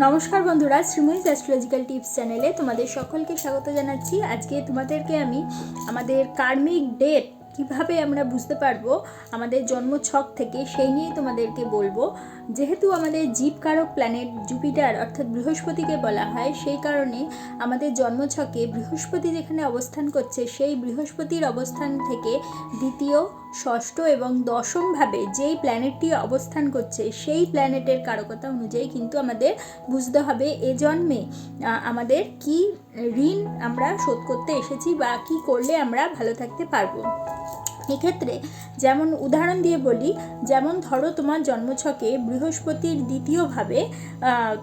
নমস্কার বন্ধুরা, শ্রীময়ীস astrological tips চ্যানেলে তোমাদের সকলকে স্বাগত জানাচ্ছি। আজকে তোমাদেরকে আমি আমাদের কার্মিক ডেট কিভাবে আমরা বুঝতে পারবো আমাদের জন্মছক থেকে, সেই নিয়েই তোমাদেরকে বলবো। যেহেতু আমাদের জীবকারক প্ল্যানেট জুপিটার অর্থাৎ বৃহস্পতিকে বলা হয়, সেই কারণে আমাদের জন্মছকে বৃহস্পতি যেখানে অবস্থান করছে, সেই বৃহস্পতির অবস্থান থেকে দ্বিতীয়, ষষ্ঠ এবং দশমভাবে যেই প্ল্যানেটটি অবস্থান করছে, সেই প্ল্যানেটের কারকতা অনুযায়ী কিন্তু আমাদের বুঝতে হবে এ জন্মে আমাদের কি ঋণ আমরা শোধ করতে এসেছি বা কি করলে আমরা ভালো থাকতে পারবো। এক্ষেত্রে যেমন উদাহরণ দিয়ে বলি, যেমন ধরো তোমার জন্মছকে বৃহস্পতির দ্বিতীয়ভাবে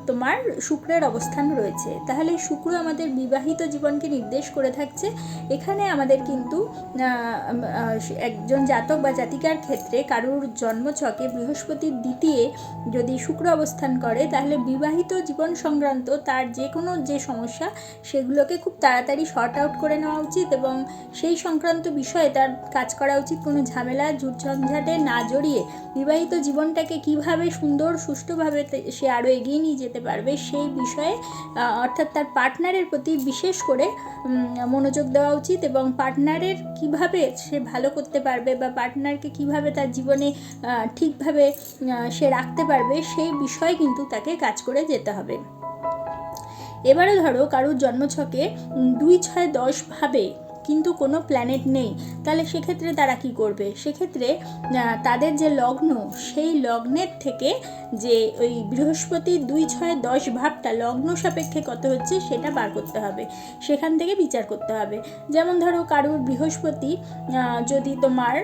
তোমার শুক্রের অবস্থান রয়েছে, তাহলে শুক্র আমাদের বিবাহিত জীবনকে নির্দেশ করে থাকছে। এখানে আমাদের কিন্তু একজন জাতক বা জাতিকার ক্ষেত্রে কারুর জন্মছকে বৃহস্পতির দ্বিতীয় যদি শুক্র অবস্থান করে, তাহলে বিবাহিত জীবন সংক্রান্ত তার যে কোনো যে সমস্যা, সেগুলোকে খুব তাড়াতাড়ি শর্ট আউট করে নেওয়া উচিত এবং সেই সংক্রান্ত বিষয়ে তার কাজ করা উচিত। কোনো ঝামেলা ঝুটঝঞ্ঝাটে না জড়িয়ে বিবাহিত জীবনটাকে কিভাবে সুন্দর সুষ্ঠুভাবে সে আরও এগিয়ে নিয়ে যেতে পারবে, সেই বিষয়ে অর্থাৎ তার পার্টনারের প্রতি বিশেষ করে মনোযোগ দেওয়া উচিত এবং পার্টনারের কিভাবে সে ভালো করতে পারবে বা পার্টনারকে কিভাবে তার জীবনে ঠিকভাবে সে রাখতে পারবে, সেই বিষয়ে কিন্তু তাকে কাজ করে যেতে হবে। এবারে ধরো কারুর জন্মছকে 2, 6, 10 ভাবে কিন্তু কোনো প্ল্যানেট নেই, তাহলে সেক্ষেত্রে তারা কি করবে? সেক্ষেত্রে তাদের যে লগ্ন, সেই লগ্নের থেকে যে ওই বৃহস্পতির 2, 6, 10 ভাবটা লগ্ন সাপেক্ষে কত হচ্ছে সেটা বার করতে হবে, সেখান থেকে বিচার করতে হবে। যেমন ধরো কারুর বৃহস্পতি যদি তোমার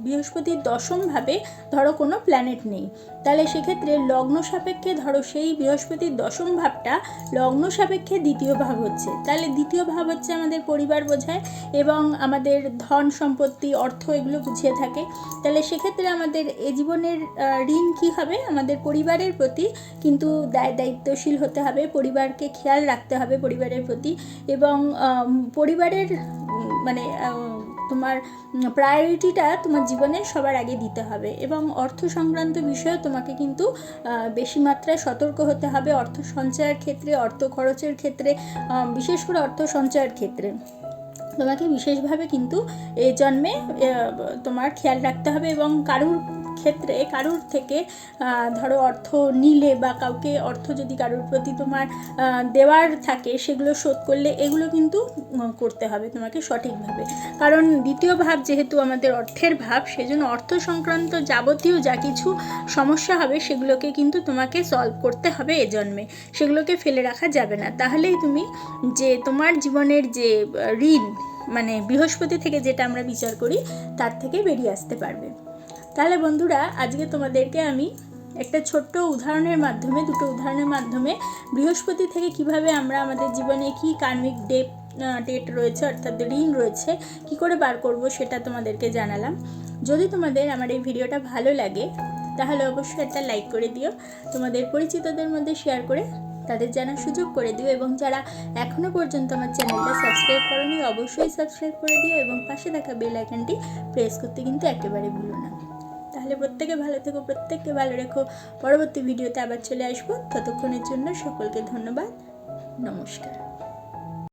বৃহস্পতির দশমভাবে ধরো কোনো প্ল্যানেট নেই, তাহলে সেক্ষেত্রে লগ্ন সাপেক্ষে ধরো সেই বৃহস্পতির দশম ভাবটা লগ্ন সাপেক্ষে দ্বিতীয় ভাব হচ্ছে, তাহলে দ্বিতীয় ভাব হচ্ছে আমাদের পরিবার বোঝায় এবং আমাদের ধন সম্পত্তি অর্থ এগুলো বুঝিয়ে থাকে। তাহলে সেক্ষেত্রে আমাদের এ জীবনের ঋণ কী হবে? আমাদের পরিবারের প্রতি কিন্তু দায়িত্বশীল হতে হবে, পরিবারকে খেয়াল রাখতে হবে পরিবারের প্রতি, এবং পরিবারের মানে তোমার প্রায়োরিটিটা তোমার জীবনে সবার আগে দিতে হবে এবং অর্থ সংক্রান্ত বিষয়ে তোমাকে কিন্তু বেশি মাত্রায় সতর্ক হতে হবে। অর্থ সঞ্চয়ের ক্ষেত্রে, অর্থ খরচের ক্ষেত্রে, বিশেষ করে অর্থ সঞ্চয়ের ক্ষেত্রে তোমাকে বিশেষভাবে কিন্তু এই জন্মে তোমার খেয়াল রাখতে হবে এবং কারুর থেকে ধরো অর্থ নিলে বা কাউকে অর্থ যদি কারুর প্রতি তোমার দেওয়ার থাকে, সেগুলো শোধ করলে এগুলো কিন্তু করতে হবে তোমাকে সঠিকভাবে। কারণ দ্বিতীয় ভাব যেহেতু আমাদের অর্থের ভাব, সেজন্য অর্থ সংক্রান্ত যাবতীয় যা কিছু সমস্যা হবে সেগুলোকে কিন্তু তোমাকে সলভ করতে হবে এ জন্মে, সেগুলোকে ফেলে রাখা যাবে না। তাহলেই তুমি যে তোমার জীবনের যে ঋণ মানে বৃহস্পতি থেকে যেটা আমরা বিচার করি, তার থেকে বেরিয়ে আসতে পারবে। তাহলে বন্ধুরা, আজকে তোমাদেরকে আমি একটা ছোট্ট উদাহরণের মাধ্যমে, দুটো উদাহরণের মাধ্যমে বৃহস্পতি থেকে কিভাবে আমরা আমাদের জীবনে কি কার্মিক ডেট রয়েছে অর্থাৎ ঋণ রয়েছে কি করে বার করব সেটা তোমাদেরকে জানালাম। যদি তোমাদের আমার এই ভিডিওটা ভালো লাগে তাহলে অবশ্যই একটা লাইক করে দিও, তোমাদের পরিচিতদের মধ্যে শেয়ার করে তাদের জানার সুযোগ করে দিও এবং যারা এখনও পর্যন্ত আমার চ্যানেলটা সাবস্ক্রাইব করোনি অবশ্যই সাবস্ক্রাইব করে দিও এবং পাশে থাকা বেল আইকনটি প্রেস করতে কিন্তু একেবারে ভুলো না। তাহলে প্রত্যেকে ভালো থেকো, প্রত্যেককে ভালো রেখো। পরবর্তী ভিডিওতে আবার চলে আসবো, ততক্ষণের জন্য সকলকে ধন্যবাদ, নমস্কার।